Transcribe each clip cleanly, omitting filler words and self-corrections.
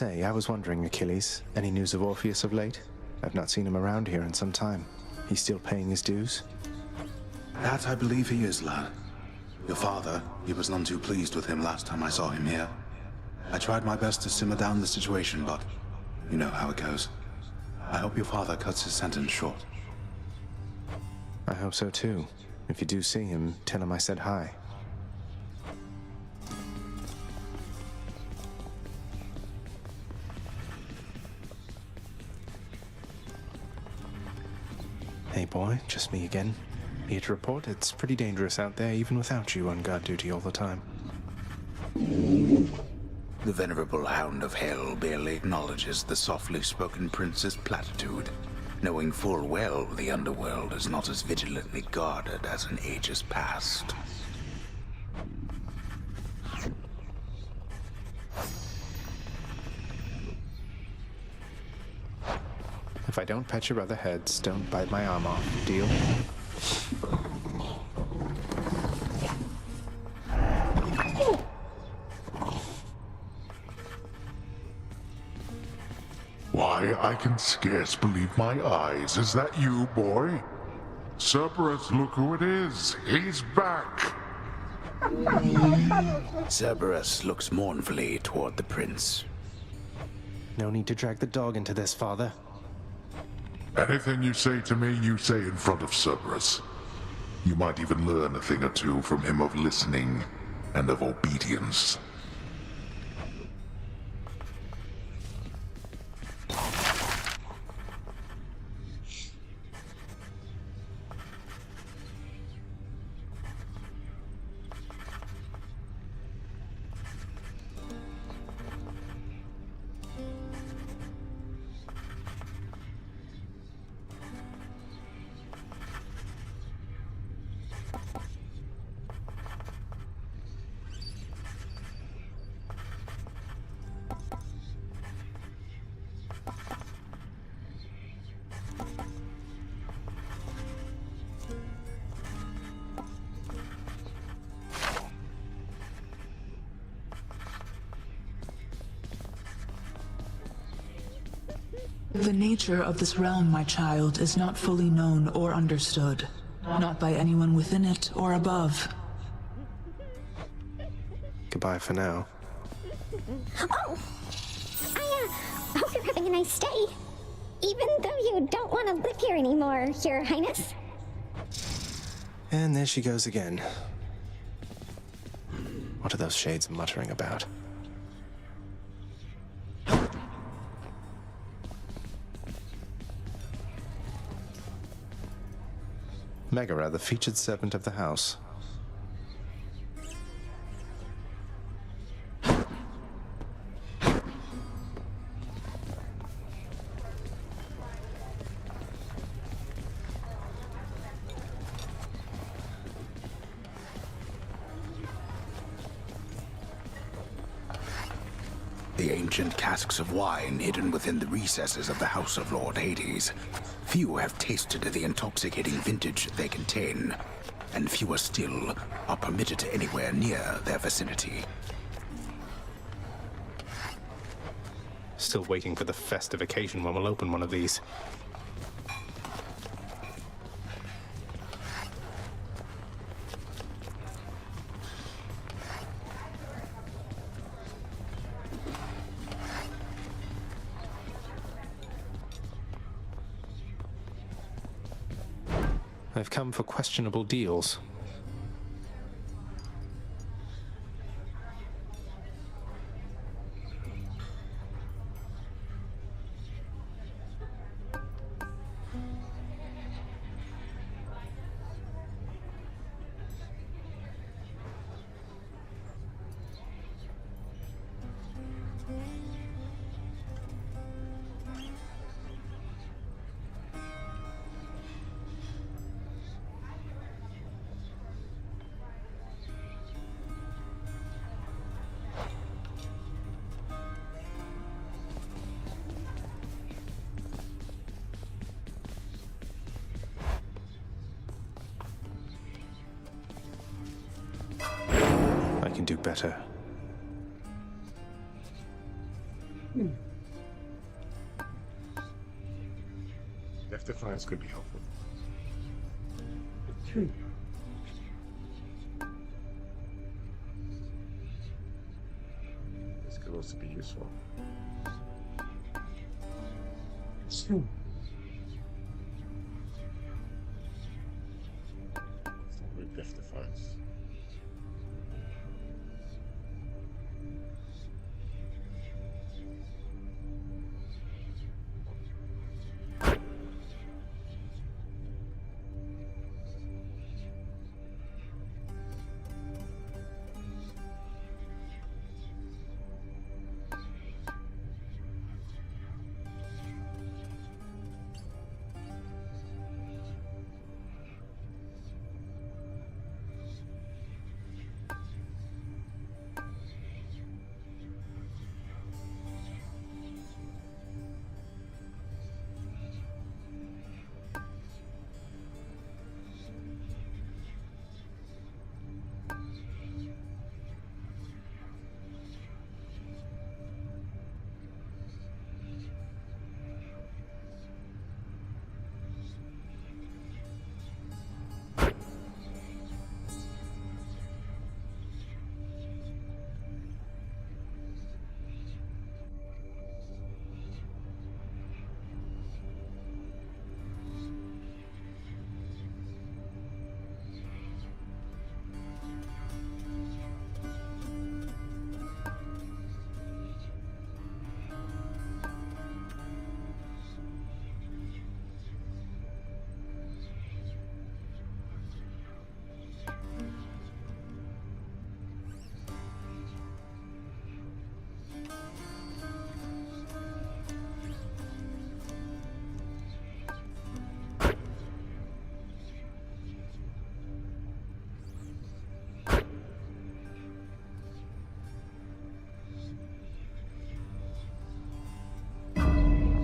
say, I was wondering, Achilles, any news of Orpheus of late? I've not seen him around here in some time. He's still paying his dues? That I believe he is, lad. Your father, he was none too pleased with him last time I saw him here. I tried my best to simmer down the situation, but you know how it goes. I hope your father cuts his sentence short. I hope so too. If you do see him, tell him I said hi. Hey boy, just me again. Here to report, it's pretty dangerous out there even without you on guard duty all the time. The venerable Hound of Hell barely acknowledges the softly spoken prince's platitude, knowing full well the underworld is not as vigilantly guarded as in ages past. If I don't pet your other heads, don't bite my arm off. Deal? Why, I can scarce believe my eyes. Is that you, boy? Cerberus, look who it is. He's back. Cerberus looks mournfully toward the prince. No need to drag the dog into this, father. Anything you say to me, you say in front of Cerberus. You might even learn a thing or two from him of listening and of obedience. The nature of this realm, my child, is not fully known or understood. Not by anyone within it or above. Goodbye for now. Oh! I hope you're having a nice stay. Even though you don't want to live here anymore, Your Highness. And there she goes again. What are those shades muttering about? Megara, the featured servant of the house. The ancient casks of wine hidden within the recesses of the House of Lord Hades. Few have tasted the intoxicating vintage they contain, and fewer still are permitted anywhere near their vicinity. Still waiting for the festive occasion when we'll open one of these. I've come for questionable deals. I can do better. Defiance could be helpful. This could also be useful. Death Defiance.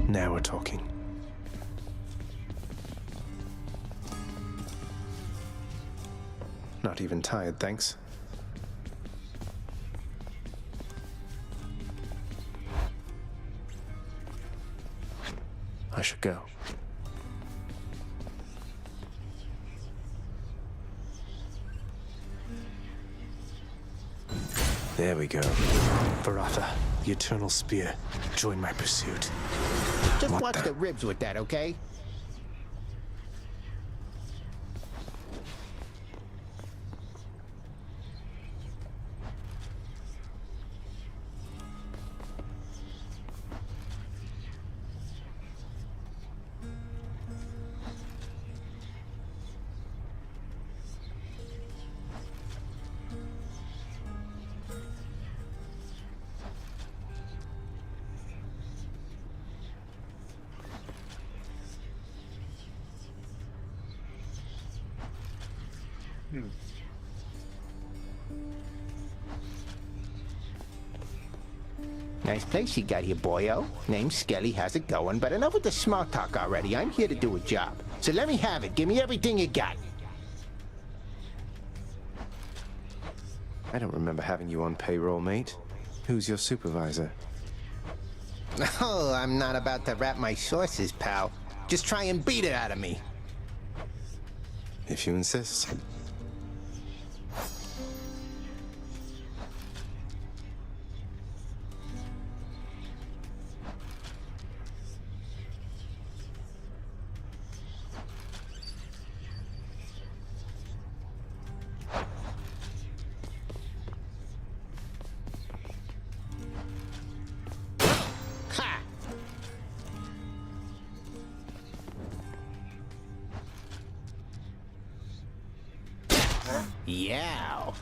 Now we're talking. Not even tired, thanks. I should go. There we go. Barata, the Eternal Spear. Join my pursuit. Just What watch the- the ribs with that, okay? Nice place you got here, boyo. Name's Skelly, how's it going? But enough with the small talk already. I'm here to do a job. So let me have it. Give me everything you got. I don't remember having you on payroll, mate. Who's your supervisor? Oh, I'm not about to wrap my sources, pal. Just try and beat it out of me. If you insist. Ha! Yeah.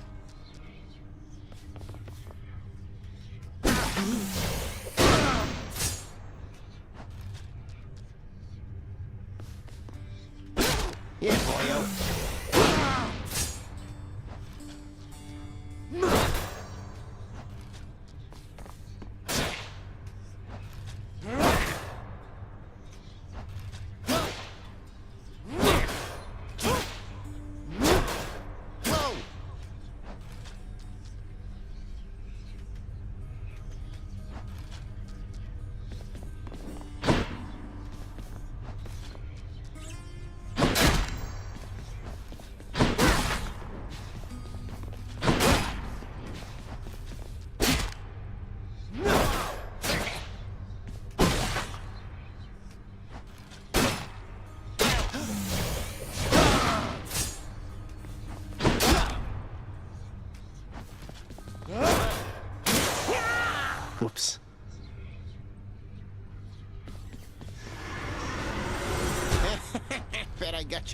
Yeah, boyo. Whoa!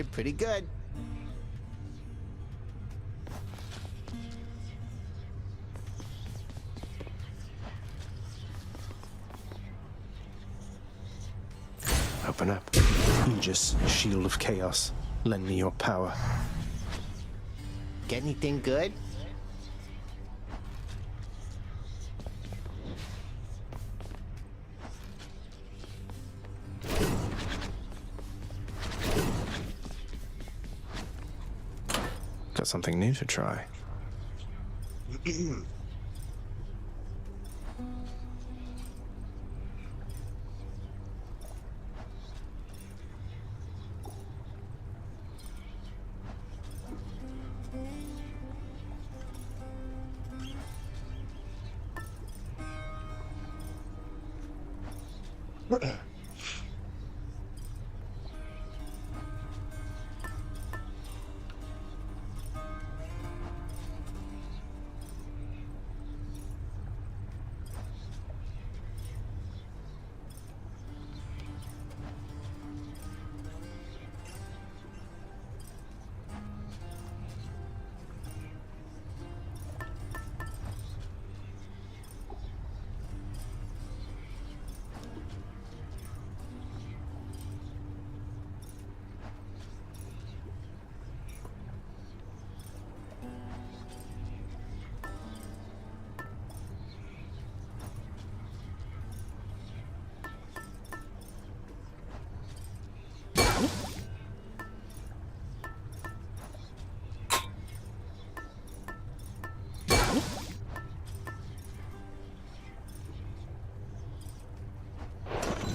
you pretty good. Open up. Aegis, shield of chaos. Lend me your power. Get anything good? Got something new to try.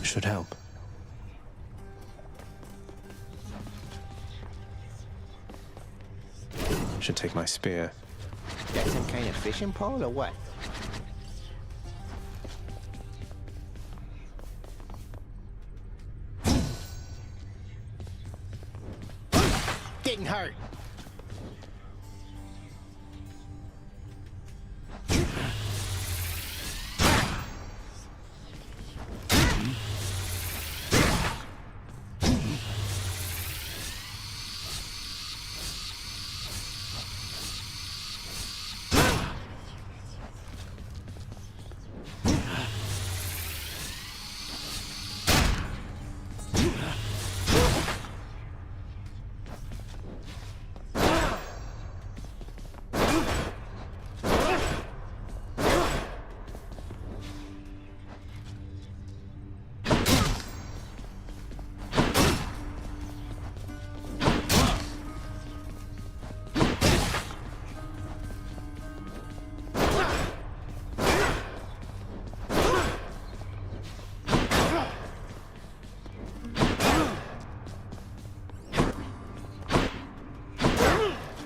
Should help. Should take my spear. That some kind of fishing pole or what? Didn't hurt.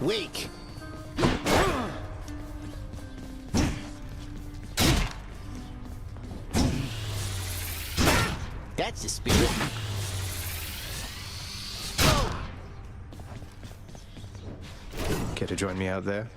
Weak. That's the spirit. Care to join me out there?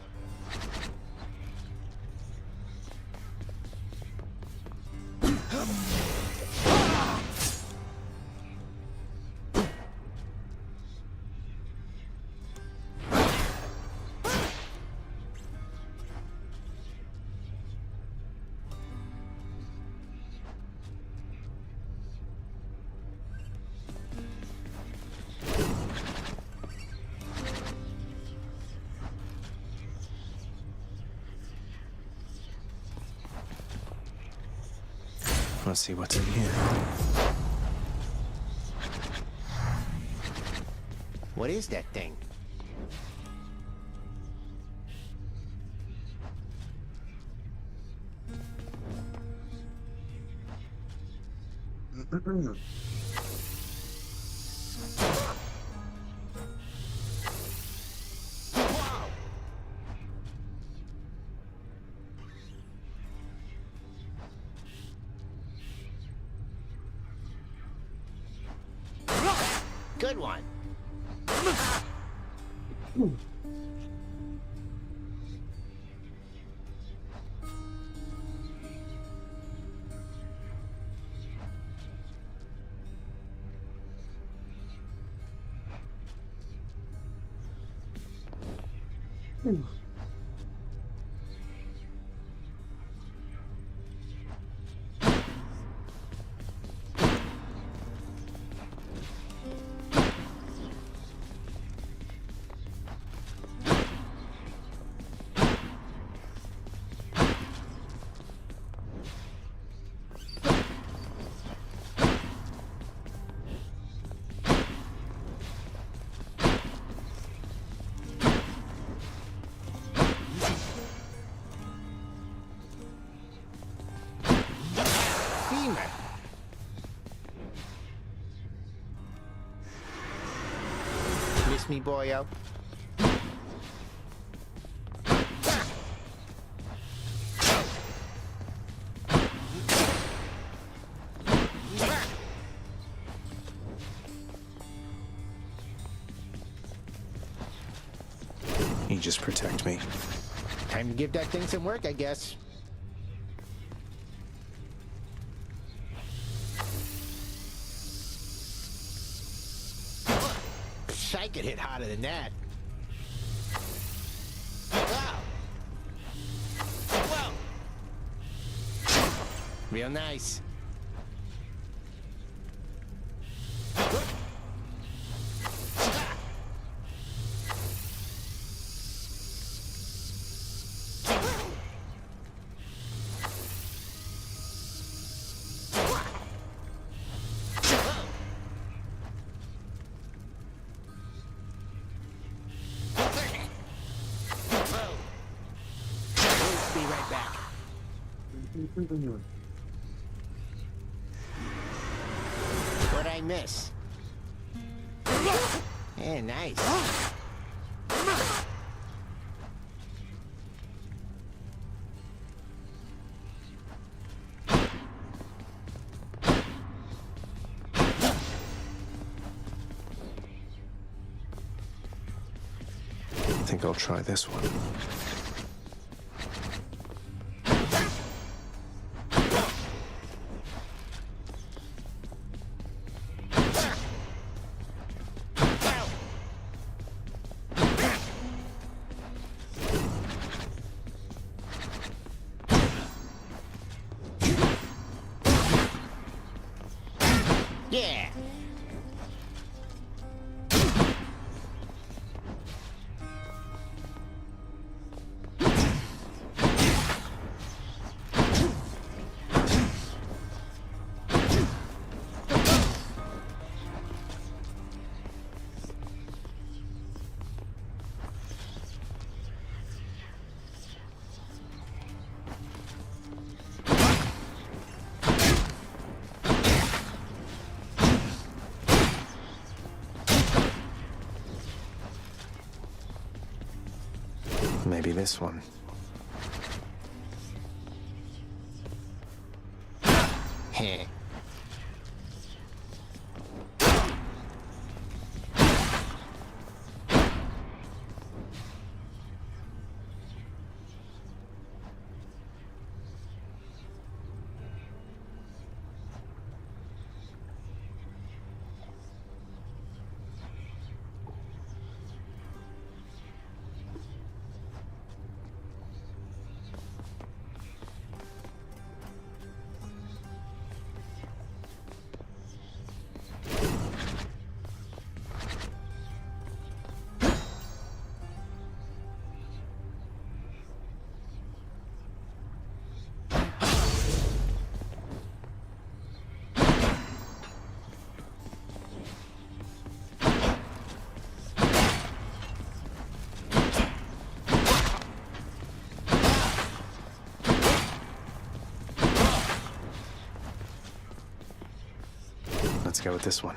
Let's see what's in here. What is that thing? Good one. Miss me, boyo? You just protect me. Time to give that thing some work, I guess. I could hit harder than that. Wow! Whoa! Real nice. Be right back. What'd I miss? Yeah, nice. I think I'll try this one. Yeah. Maybe this one. Heh. Let's go with this one.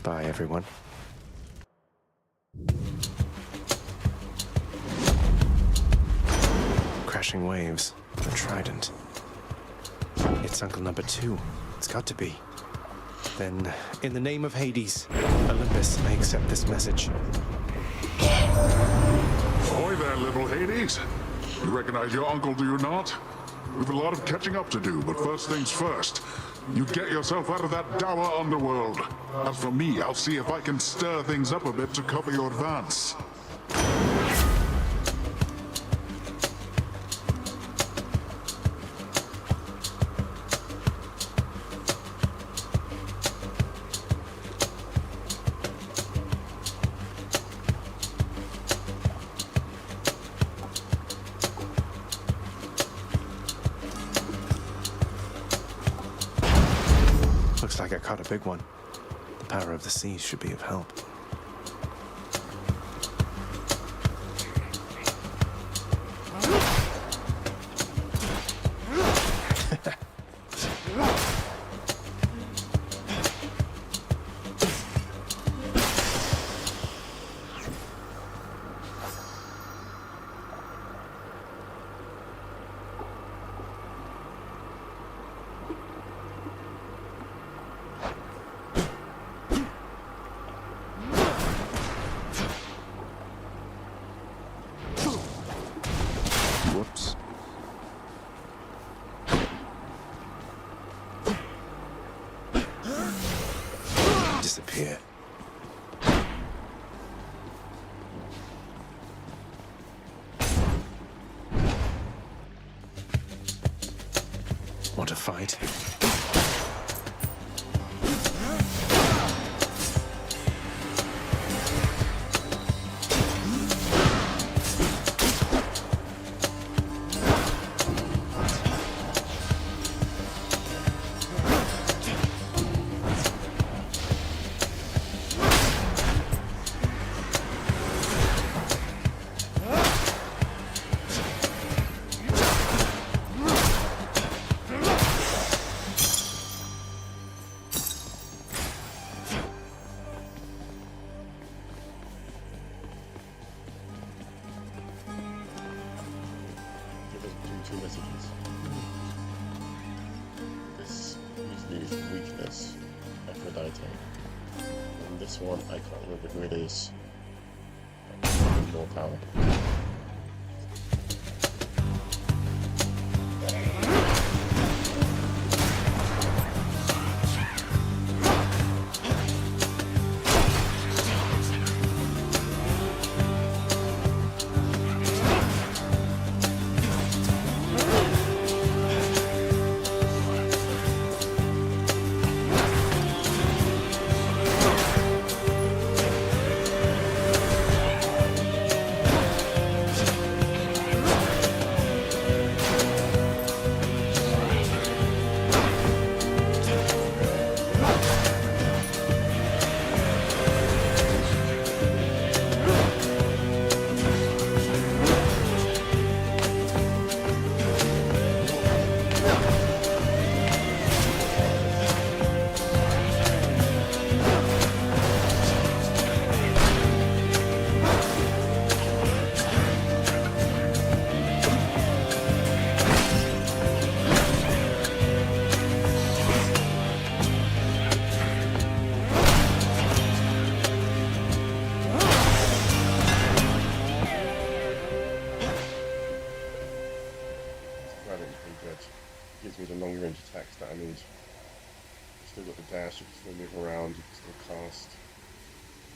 Bye, everyone. Crashing waves. A trident. It's Uncle Number 2. It's got to be. Then, in the name of Hades, Olympus, I accept this message. Ahoy there, little Hades. You recognize your uncle, do you not? We've a lot of catching up to do, but first things first. You get yourself out of that dour underworld. As for me, I'll see if I can stir things up a bit to cover your advance. Looks like I caught a big one. The power of the seas should be of help. Whoops. Disappear. Want to fight? Two messages. This usually is weakness, Aphrodite. And this one, I can't remember who it is. More power. Gives me the long range attacks that I need. You've still got the dash, you can still move around, you can still cast.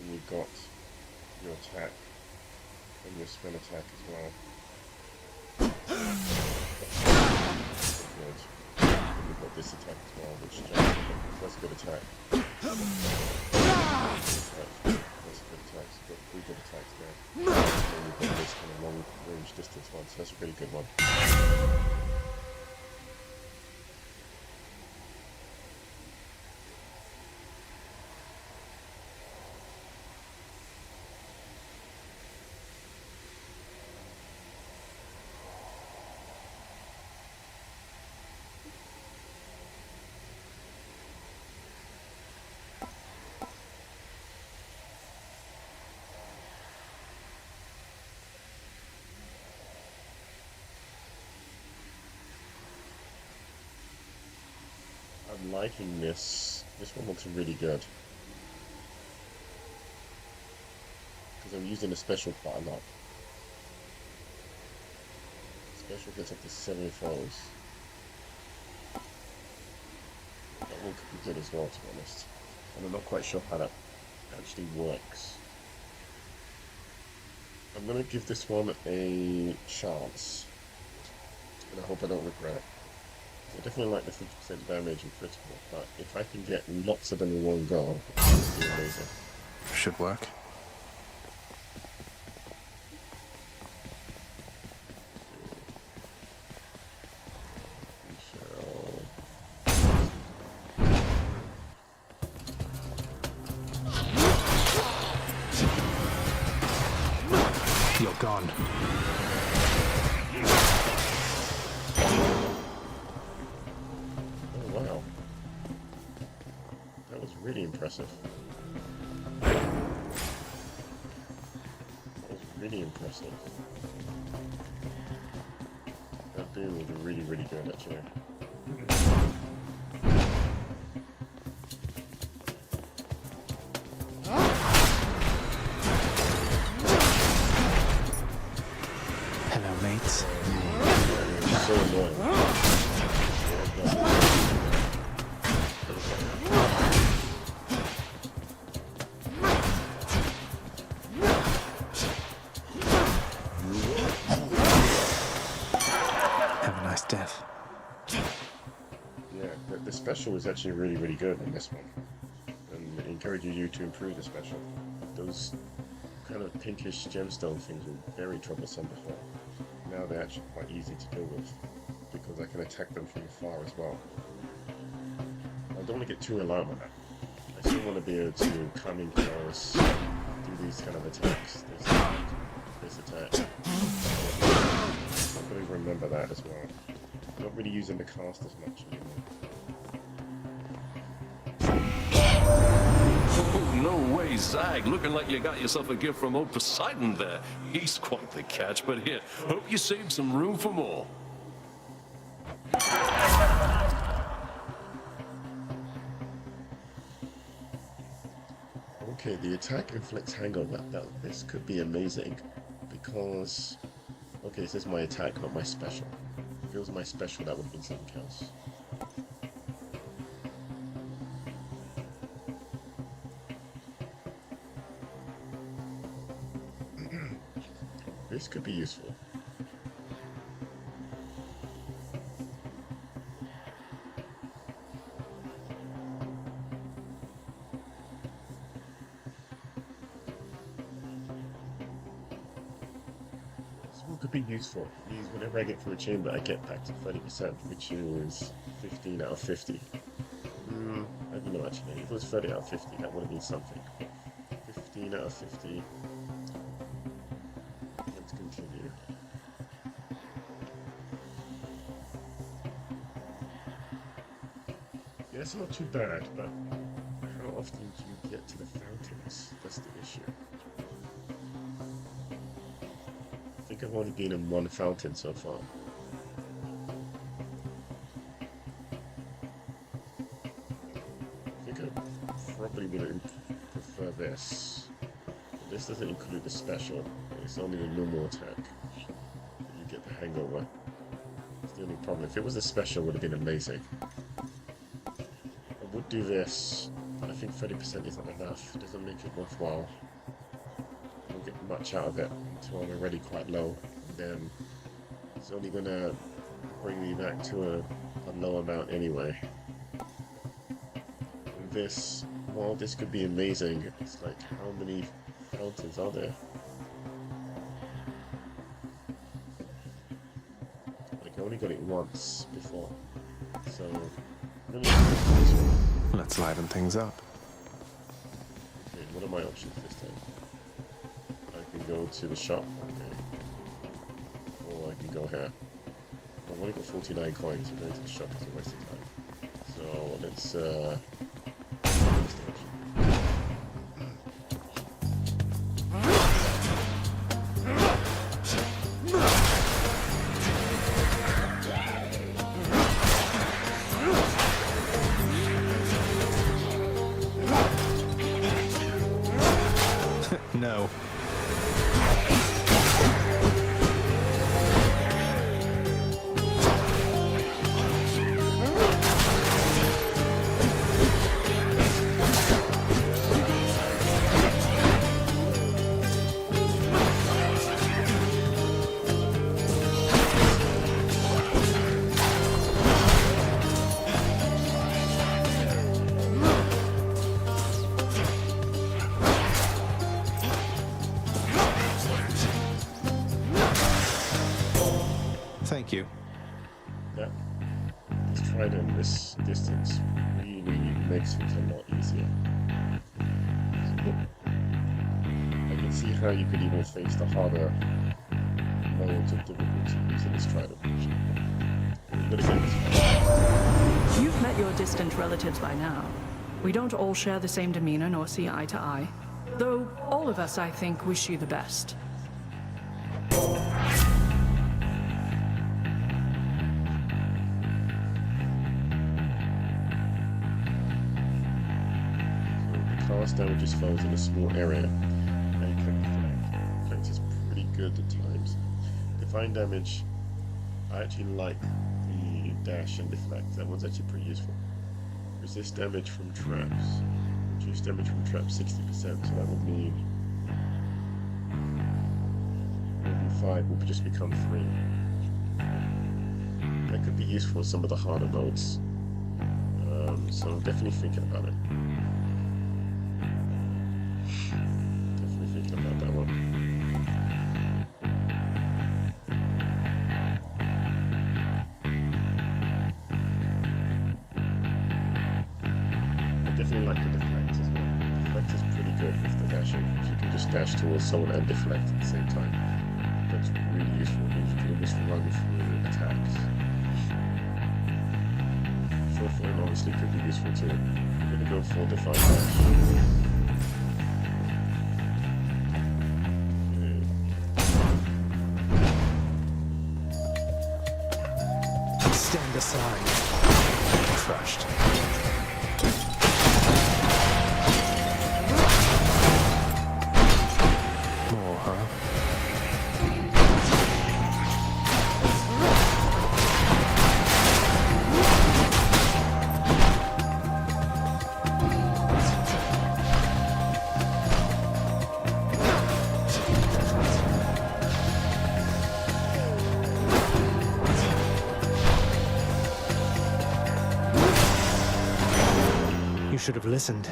And you've got your attack and your spell attack as well. Good. And you've got this attack as well, which that's a good attack. That's a good attack. So you've got 3 good attacks there. And you've got this kind of long range distance one, so that's a really good one. I'm liking this. This one looks really good. Because I'm using the special quite a lot. Special gets up to 7 foes. That one could be good as well, to be honest. And I'm not quite sure how that actually works. I'm going to give this one a chance. And I hope I don't regret it. I definitely like the 50% damage and critical, but if I can get lots of them in one go, it would be amazing. Should work. You're gone. Oh wow. That was really impressive. Really impressive. That boom was really, really good actually. Hello, mates. So annoying. Have a nice death. Yeah, the special is actually really, really good in this one. And I encourage you to improve the special. Those kind of pinkish gemstone things were very troublesome before. Now they're actually quite easy to deal with because I can attack them from afar as well. I don't want to get too alarmed with that. I still want to be able to come in close, do these kind of attacks. This attack. I've got to remember that as well. I'm not really using the cast as much anymore. Oh, no way, Zag. Looking like you got yourself a gift from old Poseidon there. He's quite the catch, but here, hope you saved some room for more. Okay, the attack inflicts hangover. This could be amazing because... Okay, this is my attack, not my special. If it was my special, that would have been something else. This could be useful. This one could be useful. These, whenever I get through a chamber, I get back to 30%, which is 15 out of 50. I don't know actually. If it was 30 out of 50, that would have been something. 15 out of 50. Let's continue. Yeah, it's not too bad, but how often do you get to the fountains? That's the issue. I think I've only been in one fountain so far. I think I probably would prefer this. This doesn't include the special. It's only the normal attack. You get the hangover. It's the only problem. If it was a special, it would have been amazing. I would do this, but I think 30% isn't enough. It doesn't make it worthwhile. I don't get much out of it until I'm already quite low. And then it's only gonna bring me back to a low amount anyway. And this, while this could be amazing, it's like how many fountains are there? Like I only got it once before, so let me try this one. Let's liven things up. Okay, what are my options this time? I can go to the shop, okay, or I can go here. I've only got 49 coins, so going to the shop is a waste of time. So let's Thank you. Yeah. This trident, this distance, really makes it a lot easier. I can see how you could even face the harder modes of difficulty using this trident. But again, You've met your distant relatives by now. We don't all share the same demeanor nor see eye to eye. Though all of us, I think, wish you the best. cast damages foes in a small area and can deflect. Deflect is pretty good at times. Divine damage, I actually like the dash and deflect. That one's actually pretty useful. Resist damage from traps. Reduce damage from traps 60%, so that would mean 5 will just become 3. That could be useful in some of the harder modes. So I'm definitely thinking about it. Definitely thinking about that one. I definitely like the deflect as well. Deflect is pretty good with the dashing. If you can just dash towards someone and deflect at the same time. That's really useful. It means you can just run through attacks. Short flame obviously could be useful too. I'm gonna go for Divine Dash. Stand aside. Crushed. More, huh? You should have listened.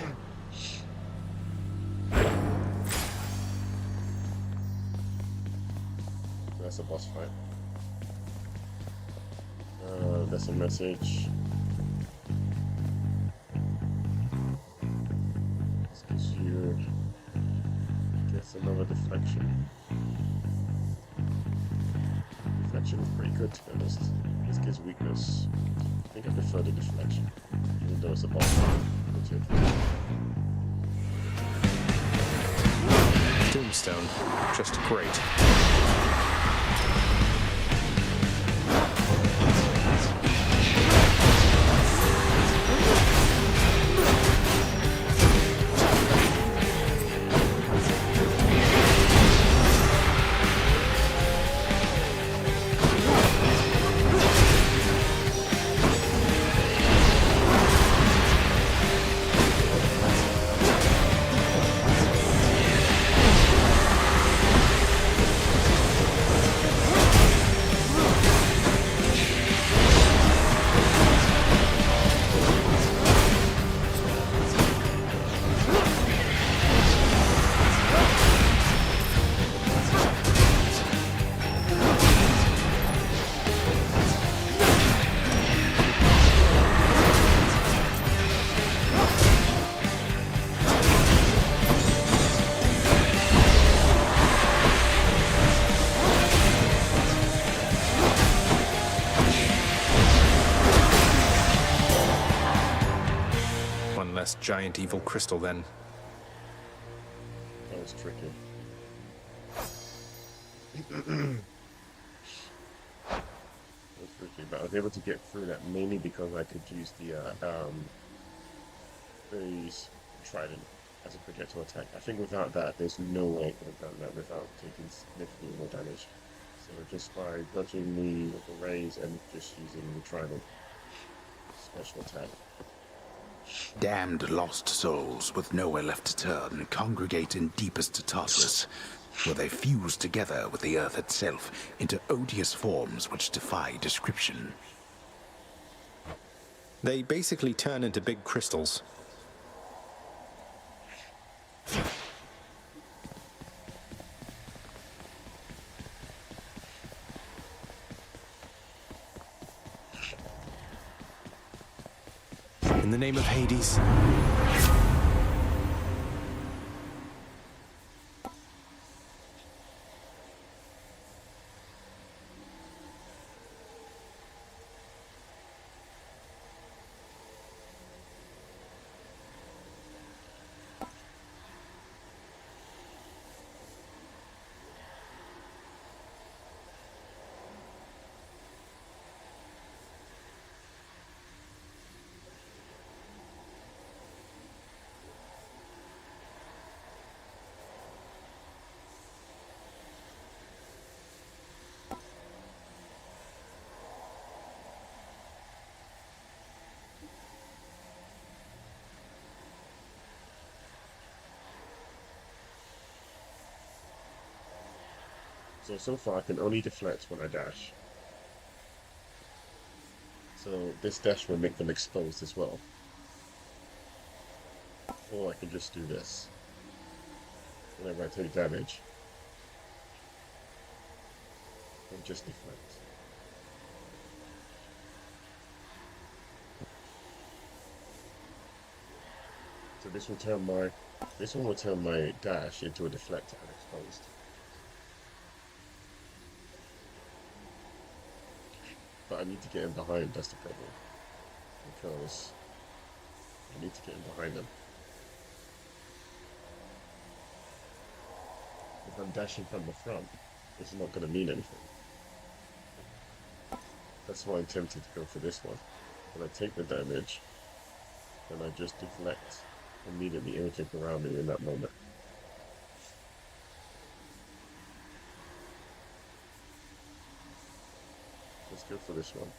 That's a boss fight. That's a message. This gives you, gets another deflection. Deflection is pretty good to be honest. This gives weakness. I think I prefer the deflection, even though it's a boss fight. Tombstone. Just great. Giant evil crystal then. That was tricky. That was tricky, but I was able to get through that mainly because I could use the trident as a projectile attack. I think without that, there's no way I could have done that without taking significantly more damage. So just by dodging the rays and just using the trident special attack. Damned lost souls with nowhere left to turn congregate in deepest Tartarus, where they fuse together with the earth itself into odious forms which defy description. They basically turn into big crystals. In the name of Hades. So far I can only deflect when I dash. So this dash will make them exposed as well. Or I can just do this. Whenever I take damage, and just deflect. So this will turn my dash into a deflect and exposed. But I need to get in behind, that's the problem. Because I need to get in behind them. If I'm dashing from the front, it's not going to mean anything. That's why I'm tempted to go for this one. When I take the damage, then I just deflect immediately everything around me in that moment. Let's go for this one.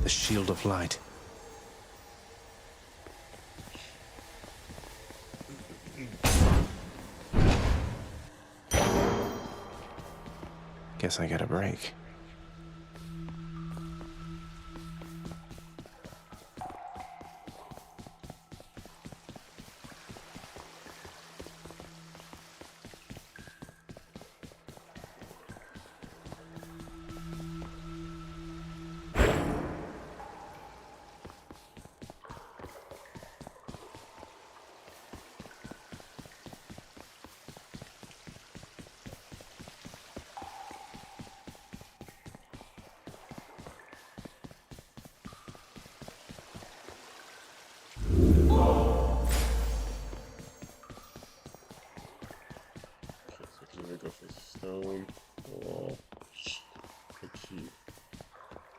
The Shield of Light. Guess I get a break.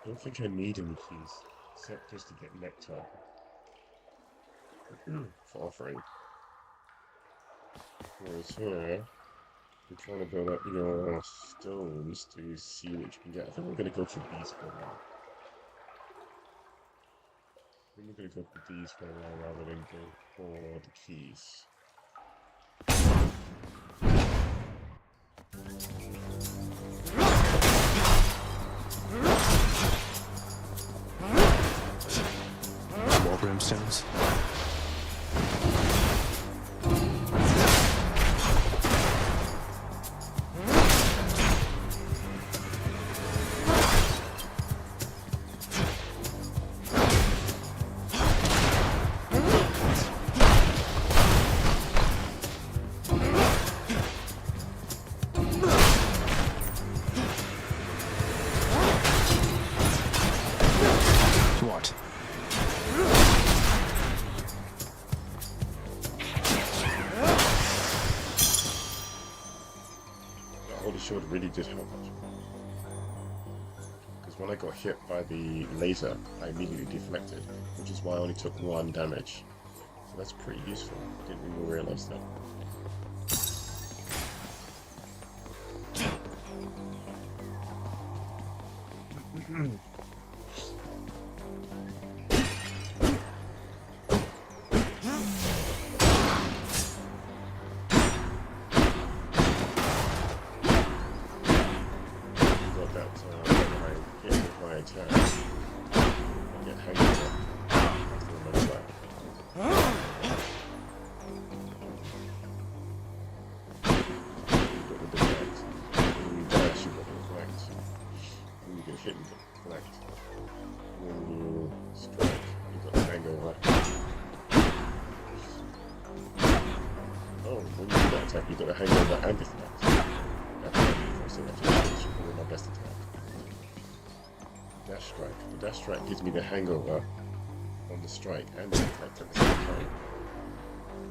I don't think I need any keys, except just to get nectar for offering. Whereas here, you're trying to build up your stones to see what you can get. I think we're going to go for these for now. I think we're going to go for these for now rather than go for the keys. More brimstones. What? That holy shield really did help much. Because when I got hit by the laser, I immediately deflected, which is why I only took 1 damage. So that's pretty useful. I didn't even realize that. hangover. Oh, when you do that attack, you got a hangover and deflect. That's the first thing I just did. It's probably my best attack. Dash strike. The dash strike gives me the hangover on the strike and the deflect at the same time.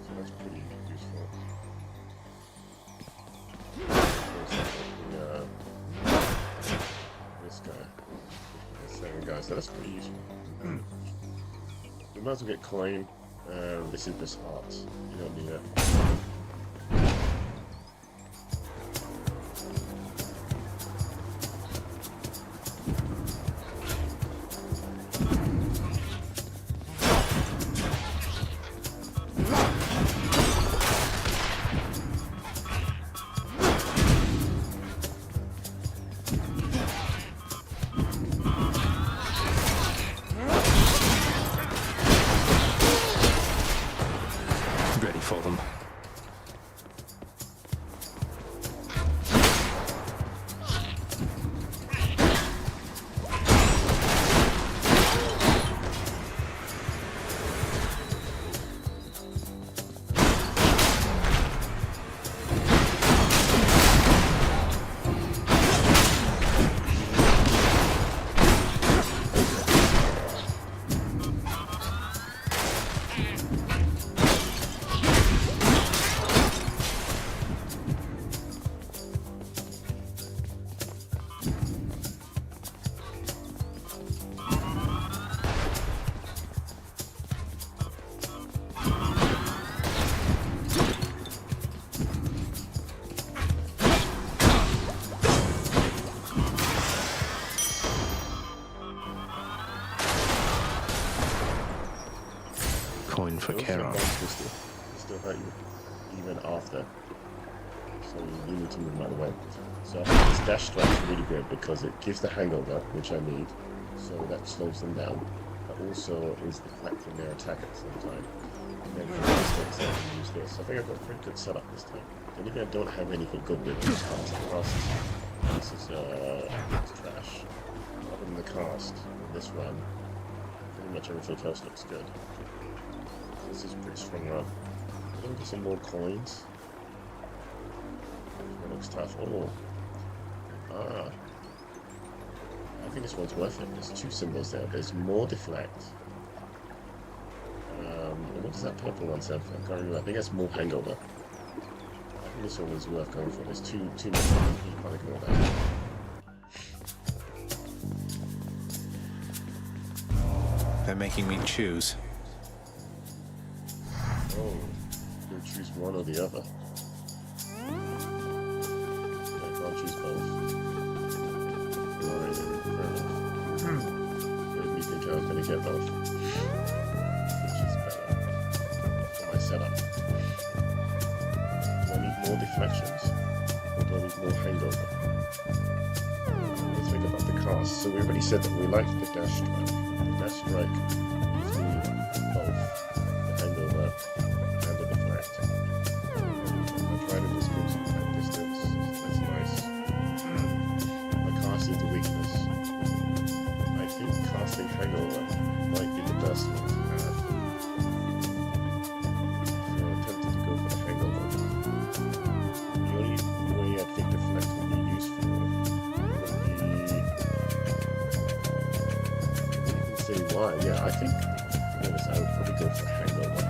So that's pretty useful. This guy. The second guy, so that's pretty useful. We might as well get coin. This is just art. You don't need that. Ready for them. Coin for Kerov. Still hurt you even after. So you need to move them out of the way. So I think this dash strike is really good because it gives the hangover, which I need. So that slows them down. But also is deflecting their attack at the same time. And then for this next I can use this. I think I've got a pretty good setup this time. The only thing I don't have anything good with is cast. This is trash. Other than the cast, this run, pretty much everything else looks good. This is a pretty strong run. I'm gonna get some more coins. That looks tough. Oh. Ah. I think this one's worth it. There's two symbols there. There's more deflect. And what does that purple one stand for? I can't remember. I think that's more hangover. I think this one is worth going for. There's two more. You can't ignore that. They're making me choose. Oh, you can choose one or the other. I can't choose both. Right, fair enough. Made me think I was going to get both. Which is better for my setup. Do I need more deflections? Or do I need more hangover? Let's think about the cast. So we already said that we like the dash strike. The dash strike gives me both the hangover and the deflect. I tried to just go some that distance. That's nice. The cast is the weakness. I think casting hangover might be the best one to have. So I'm tempted to go for the hangover. The only way I think deflect would be useful would be... You can say why. Yeah, I think I would probably go for hangover.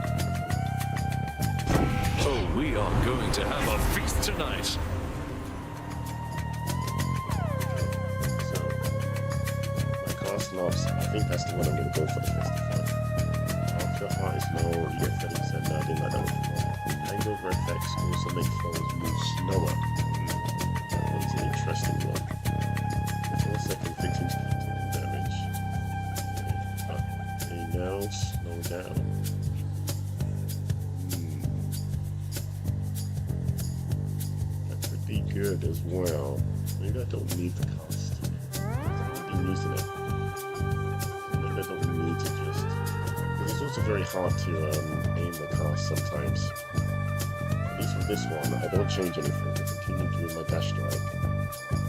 Oh, we are going to have a feast tonight. So, my cast loss, I think that's the one I'm going to go for the first time. After heart is low, you get 30%. No, I didn't like that one. Hangover effects also make foes move slower. That one's an interesting one. The 4-second victims damage. They now slow down. Good as well. Maybe I don't need the cast. I've been using it. Maybe I don't need to just... Because it's also very hard to aim the cast sometimes. At least with this one, I don't change anything. I continue doing my dash strike.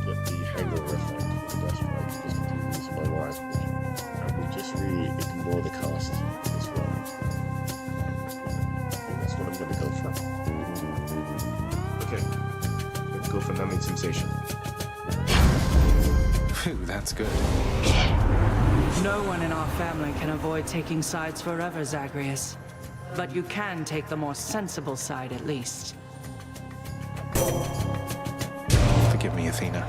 Get the hangover effect for the dash strike. Just continue using my wires. And we just really ignore the cast. This Ooh, that's good. No one in our family can avoid taking sides forever, Zagreus. But you can take the more sensible side at least. Forgive me, Athena.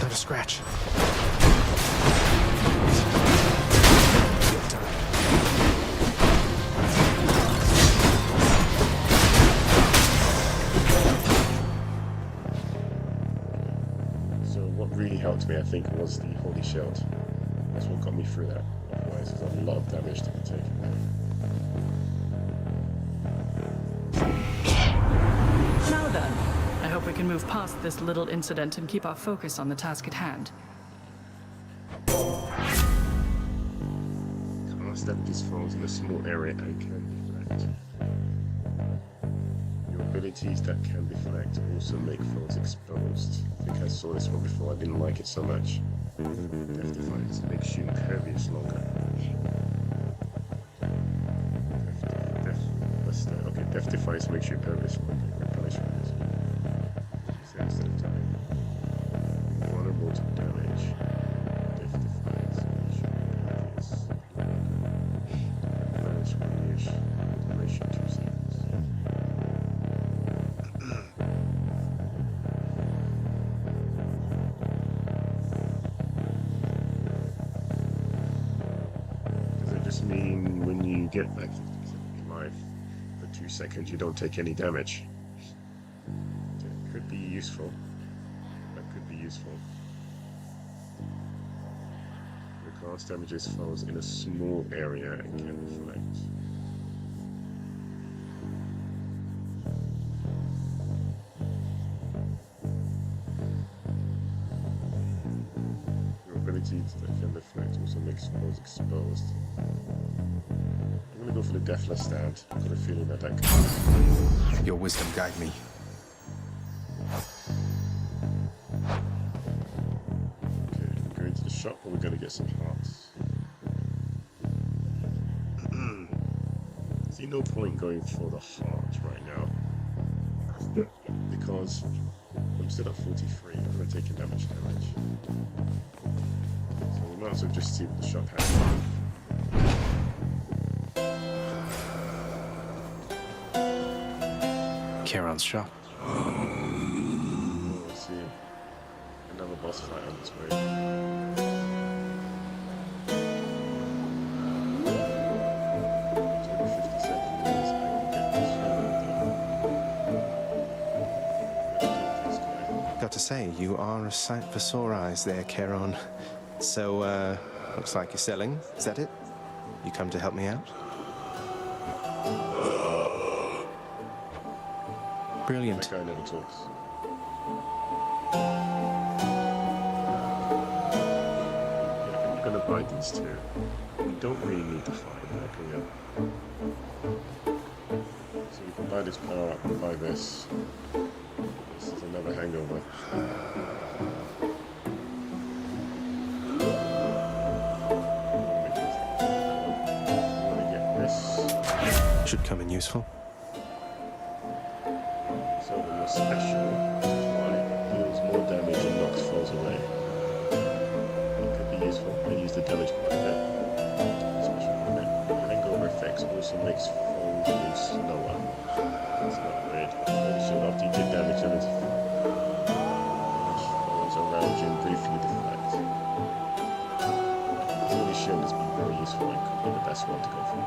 Not a scratch. So what really helped me, I think, was the Holy Shield. That's what got me through that. Otherwise, there's a lot of damage to be taken. Now then, I hope we can move past this little incident and keep our focus on the task at hand. Cast enemies foes in a small area and can deflect. Your abilities that can deflect also make foes exposed. I think I saw this one before, I didn't like it so much. Death Defiance makes you impervious longer. Death Defiance makes you impervious longer. Punishment. Instead of time. Vulnerable to damage. Death Defiance makes you impervious. Damage duration 2 seconds. Does it just mean when you get back 50% of your life for 2 seconds you don't take any damage? It could be useful. That could be useful. The cast damages foes in a small area and can deflect. Your ability that can deflect also makes foes exposed. I'm gonna go for the Deathless Stand. I've got a feeling that that could. Your wisdom guide me. Okay, we're going to the shop or we're going to get some hearts. See, no point going for the heart right now. Because I'm still at 43, I'm going to take a damage. So we might as well just see what the shop has. Charon's shop. Oh, I see. Another boss fight on its way. Every 50 seconds, I can get this guy. Got to say, you are a sight for sore eyes there, Charon. So, looks like you're selling. Is that it? You come to help me out? Brilliant. That guy never talks. Yeah, I'm gonna buy these two. You don't really need to fight that, can you? So we can buy this power up and buy this. This is another hangover. I wanna get this. Should come in useful. So when you're special, deals more damage and knocks foes away. It could be useful. I use the damage quite a bit. Special limit. Hangover effects also makes foes move slower. That's not weird. Also, after you take damage, then it's foes around you and briefly deflect. The Holy Shield has been very useful and could be the best one to go for.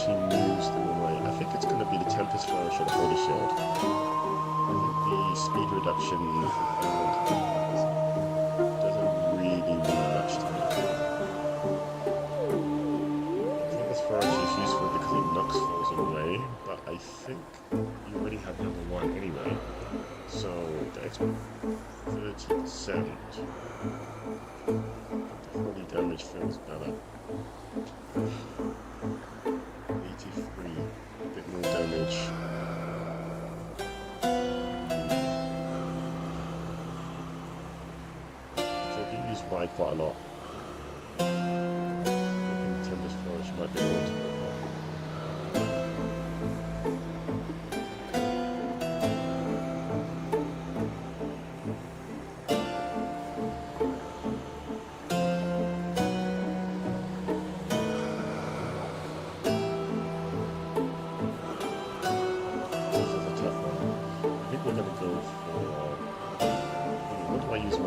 Moves them away. I think it's going to be the Tempest Flourish or the Holy Shield. I think the speed reduction doesn't really mean much to me. Tempest Flourish is useful because it knocks foes away, but I think you already have number 1 anyway. So the extra 30%. The holy damage feels better. 83, a bit more damage. tried quite a lot. I think Tempest Flourish might be able to work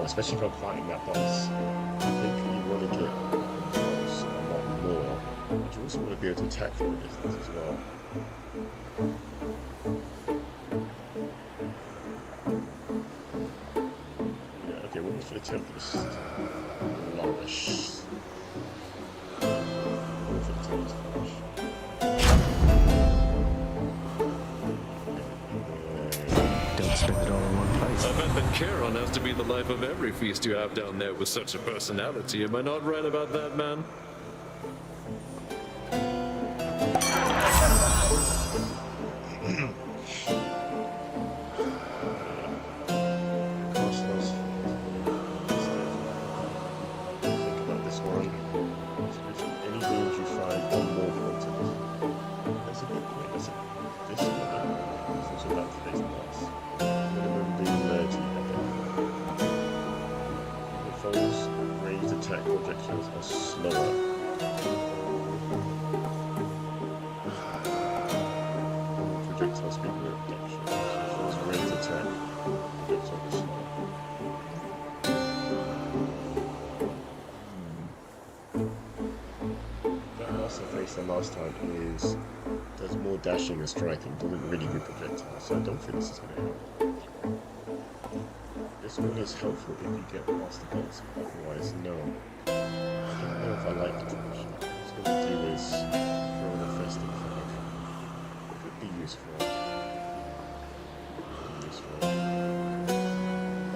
especially if I'm fighting that boss. I think you want to get those a lot more, but you also want to be able to attack from a distance as well. Yeah, okay, what was for the Tempest? Flourish. What was for the Tempest Flourish? Don't spend it all in one place. I bet that Charon has to be the life of every feast you have down there with such a personality. Am I not right about that, man? Projections are slower. Projectile speed reduction. So it's range attack. Projectile is slower. That boss I faced the last time does more dashing and striking, doesn't really do projectile, so I don't think this is going to help. This one is helpful if you get past the boss, otherwise no. I don't know if I like it too much. What it's going to do is throw the festive thing. It could be useful. But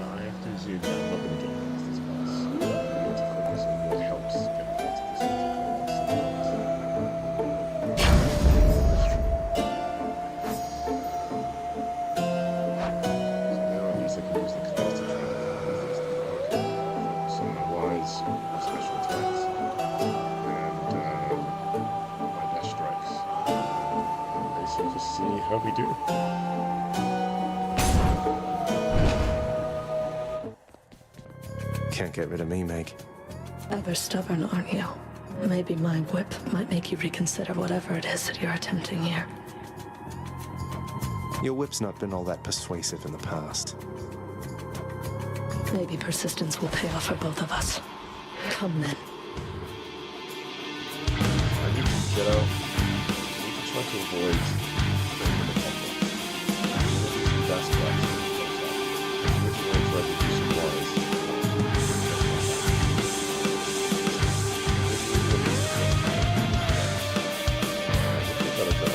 I have to assume that I'm not going to get past this boss. I need to focus on what helps get past this particular boss. Special attacks and my dash strikes. Basically, just see how we do. Can't get rid of me, Meg. Ever stubborn, aren't you? Maybe my whip might make you reconsider whatever it is that you're attempting here. Your whip's not been all that persuasive in the past. Maybe persistence will pay off for both of us. Come then. I need to get out. I need to try to avoid staying in the temple. That's what I need to try to do some wise. We gotta go.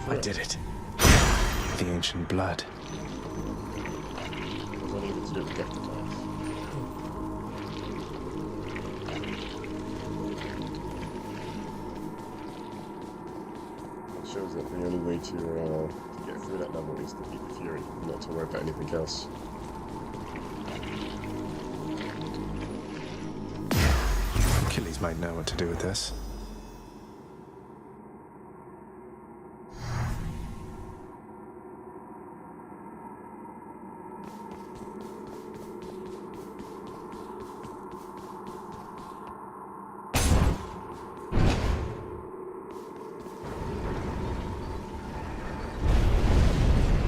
I did it. The ancient blood. There's only to do with get the knife. It shows that the only way to get through that level is to beat the Fury, not to worry about anything else. Achilles might know what to do with this.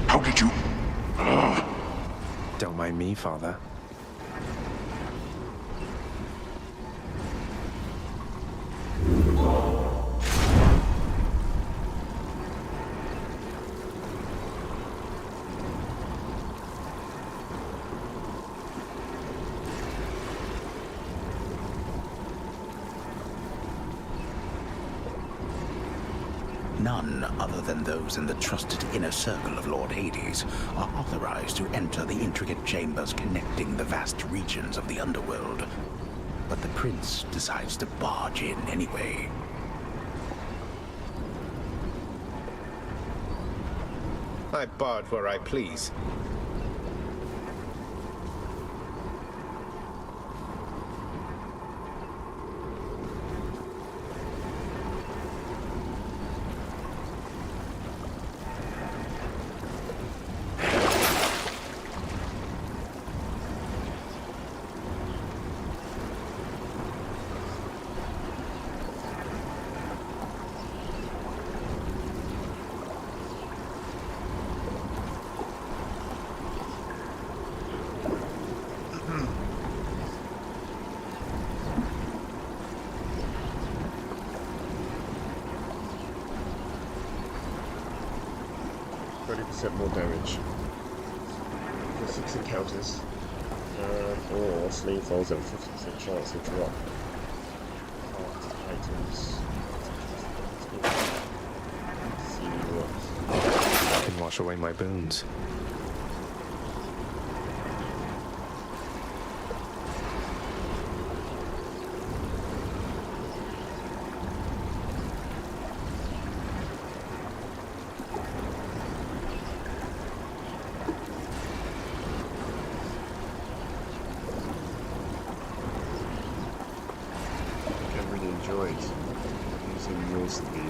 How did you? Don't mind me, Father. None other than those in the trusted inner circle of Lord Hades are authorized to enter the intricate chambers connecting the vast regions of the underworld. But the prince decides to barge in anyway. I barge where I please. More damage for 6 encounters, or Sling falls have a 50% chance to drop items. See what I can wash away my boons.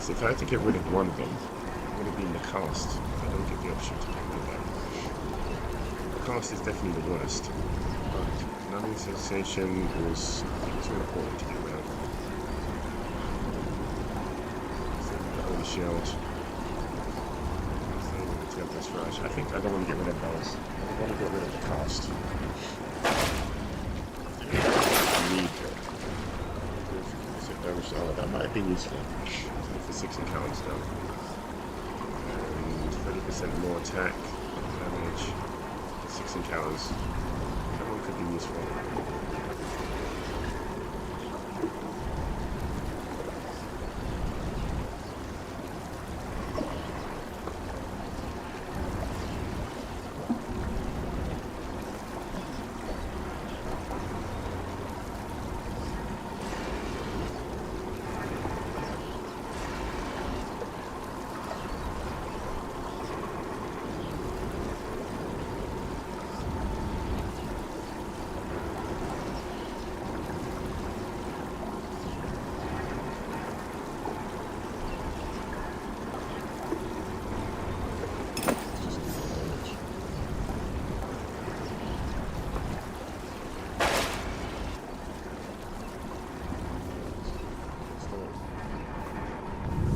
If I had to get rid of one of them, it would have been the cast. I don't get the option to get rid of that. The cast is definitely the worst. But numbing sensation was too important to get rid of. Same with the Holy Shield. Same with the Tempest Rush. I think I don't want to get rid of those. I want to get rid of the cast. I need it. Damage to all of that might be useful. For 6 encounters now. And 30% more attack, damage, 6 encounters. That one could be useful.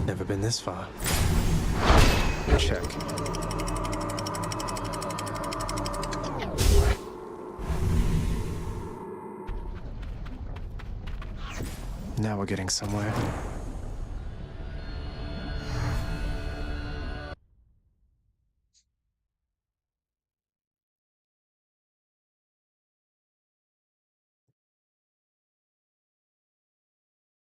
Never been this far. Check. Now we're getting somewhere.